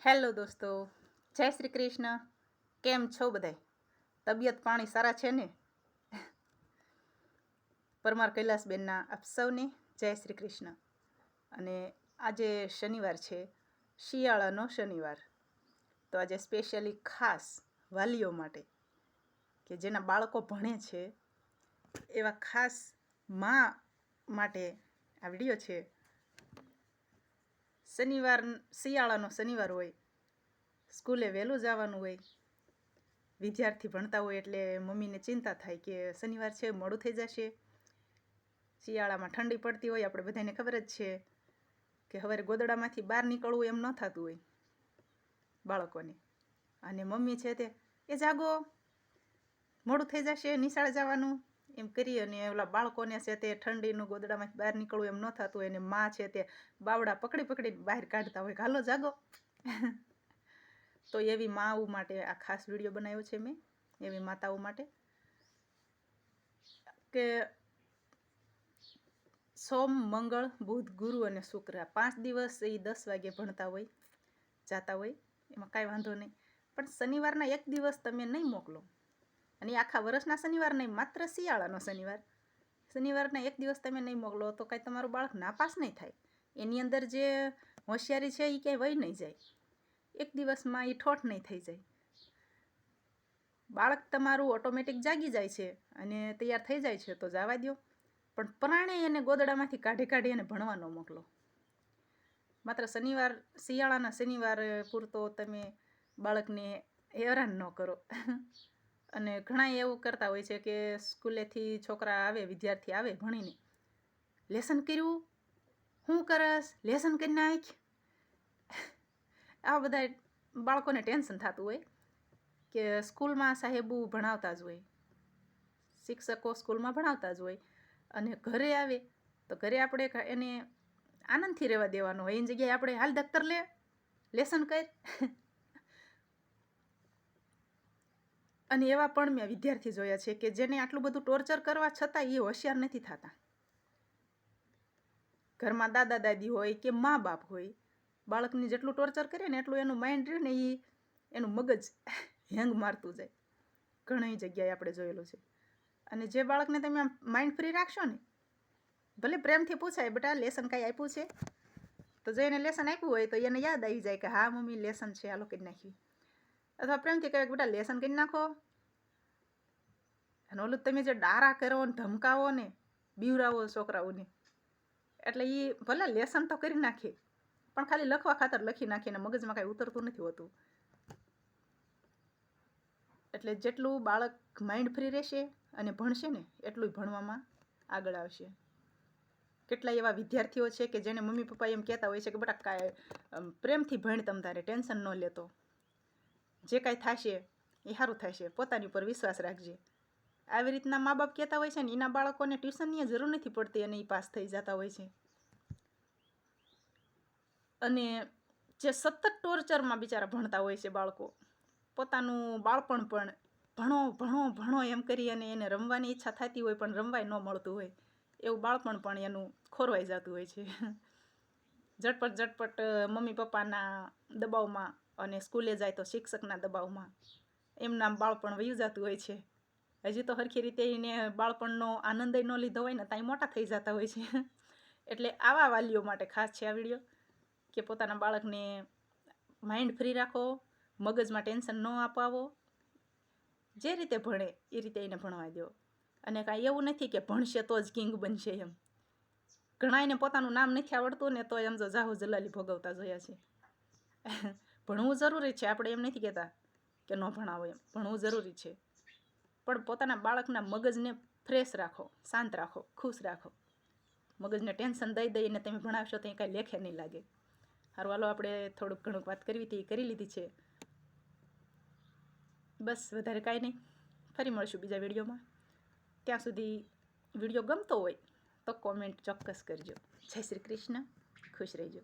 Hello દોસ્તો, જય શ્રી કૃષ્ણ. કેમ છો બધાય? તબિયત પાણી સારા છે ને? પરમાર કૈલાસબેનના આપ સૌને જય શ્રી કૃષ્ણ. અને આજે શનિવાર છે, શિયાળાનો શનિવાર. તો આજે સ્પેશિયલી ખાસ વાલીઓ માટે, કે જેના બાળકો ભણે છે એવા ખાસ મા માટે આ વિડીયો છે. શનિવાર, શિયાળાનો શનિવાર હોય, સ્કૂલે વહેલું જવાનું હોય, વિદ્યાર્થી ભણતા હોય એટલે મમ્મીને ચિંતા થાય કે શનિવાર છે, મોડું થઈ જશે. શિયાળામાં ઠંડી પડતી હોય, આપણે બધાને ખબર જ છે કે સવારે ગોદડામાંથી બહાર નીકળવું એમ ન થતું હોય બાળકોને. અને મમ્મી છે તે એ જાગો, મોડું થઈ જશે, નિશાળે જવાનું એમ કરી અને ઓલા બાળકોને છે તે ઠંડીનું ગોદડામાંથી બહાર નીકળવું એમ ન થતું હોય. અને માં છે તે બાવડા પકડી પકડીને બહાર કાઢતા હોય, હાલો જાગો. તો એવી માઓ માટે આ ખાસ વિડીયો બનાવ્યો છે મેં, એવી માતાઓ માટે કે સોમ, મંગળ, બુધ, ગુરુ અને શુક્ર, 5 દિવસ એ 10 વાગે ભણતા હોય, જાતા હોય, એમાં કાંઈ વાંધો નહીં. પણ શનિવારના એક દિવસ તમે નહીં મોકલો, અને આખા વર્ષના શનિવાર નહીં, માત્ર શિયાળાનો શનિવાર, શનિવારના એક દિવસ તમે નહીં મોકલો તો કાંઈ તમારું બાળક નાપાસ નહીં થાય. એની અંદર જે હોશિયારી છે એ ક્યાંય વહી નહીં જાય. એક દિવસમાં એ ઠોઠ નહીં થઈ જાય. બાળક તમારું ઓટોમેટિક જાગી જાય છે અને તૈયાર થઈ જાય છે તો જવા દો. પણ પરાણે એને ગોદડામાંથી કાઢી એને ભણવા ન મોકલો. માત્ર શનિવાર, શિયાળાના શનિવાર પૂરતો તમે બાળકને હેરાન ન કરો. અને ઘણા એવું કરતા હોય છે કે સ્કૂલેથી છોકરા આવે, વિદ્યાર્થી આવે ભણીને, લેસન કર્યું, શું કરસ, લેસન કરી નાખ. આવા બધા બાળકોને ટેન્શન થતું હોય કે સ્કૂલમાં સાહેબુ ભણાવતા જ હોય, શિક્ષકો સ્કૂલમાં ભણાવતા જ હોય, અને ઘરે આવે તો ઘરે આપણે એને આનંદથી રહેવા દેવાનો હોય. એની જગ્યાએ આપણે હાલ દફતર લે, લેસન કર. અને એવા પણ મેં વિદ્યાર્થી જોયા છે કે જેને આટલું બધું ટોર્ચર કરવા છતાં એ હોશિયાર નથી થતા. ઘરમાં દાદા દાદી હોય કે મા બાપ હોય, બાળકને જેટલું ટોર્ચર કરે ને એટલું એનું માઇન્ડ રહે ને એ એનું મગજ હેંગ મારતું જાય. ઘણી જગ્યાએ આપણે જોયેલું છે. અને જે બાળકને તમે આમ માઇન્ડ ફ્રી રાખશો ને, ભલે પ્રેમથી પૂછાય, બેટા લેસન કાંઈ આપ્યું છે? તો જો એને લેસન આપ્યું હોય તો એને યાદ આવી જાય કે હા મમ્મી લેસન છે, હાલો કરી નાખી. અથવા પ્રેમથી કહે કે બેટા લેસન કરી નાખો. અને ઓલું તમે જે ડારા કરો ને ધમકાવો ને, બીવરાવો છોકરાઓને, એટલે એ ભલે લેસન તો કરી નાખે પણ ખાલી લખવા ખાતર લખી નાખીને મગજમાં કાંઈ ઉતરતું નથી હોતું. એટલે જેટલું બાળક માઇન્ડ ફ્રી રહેશે અને ભણશે ને એટલું ભણવામાં આગળ આવશે. કેટલાય એવા વિદ્યાર્થીઓ છે કે જેને મમ્મી પપ્પા એમ કહેતા હોય છે કે બેટા કાંઈ પ્રેમથી ભણ, તમ તારે ટેન્શન ન લેતો, જે કાંઈ થશે એ સારું થશે, પોતાની ઉપર વિશ્વાસ રાખજે. આવી રીતના મા બાપ કહેતા હોય છે ને, એના બાળકોને ટ્યુશનની જરૂર નથી પડતી અને એ પાસ થઈ જતા હોય છે. અને જે સતત ટોર્ચરમાં બિચારા ભણતા હોય છે બાળકો, પોતાનું બાળપણ પણ ભણો ભણો ભણો એમ કરી અને એને રમવાની ઈચ્છા થતી હોય પણ રમવાય ન મળતું હોય, એવું બાળપણ પણ એનું ખોરવાઈ જતું હોય છે. ઝટપટ મમ્મી પપ્પાના દબાવમાં અને સ્કૂલે જાય તો શિક્ષકના દબાવમાં એમના બાળપણ વયું જતું હોય છે. હજી તો સરખી રીતે એને બાળપણનો આનંદ ન લીધો હોય ને ત્યાં મોટા થઈ જતા હોય છે. એટલે આવા વાલીઓ માટે ખાસ છે આ વિડીયો, કે પોતાના બાળકને માઇન્ડ ફ્રી રાખો, મગજમાં ટેન્શન ન અપાવો, જે રીતે ભણે એ રીતે એને ભણવા દો. અને કાંઈ એવું નથી કે ભણશે તો જ કિંગ બનશે એમ. ઘણા એને પોતાનું નામ નથી આવડતું ને તો એમ જો જાહો જલાલી ભોગવતા જોયા છે. ભણવું જરૂરી છે, આપણે એમ નથી કહેતા કે ન ભણાવો, એમ ભણવું જરૂરી છે, પણ પોતાના બાળકના મગજને ફ્રેશ રાખો, શાંત રાખો, ખુશ રાખો. મગજને ટેન્શન દઈ દઈને તમે ભણાવશો તો એ કાંઈ લેખે નહીં લાગે. સારું, હાલો આપણે થોડુંક ઘણુંક વાત કરવી હતી એ કરી લીધી છે. બસ વધારે કાંઈ નહીં. ફરી મળશું બીજા વિડીયોમાં. ત્યાં સુધી વિડીયો ગમતો હોય તો કોમેન્ટ ચોક્કસ કરજો. જય શ્રી કૃષ્ણ, ખુશ રહેજો.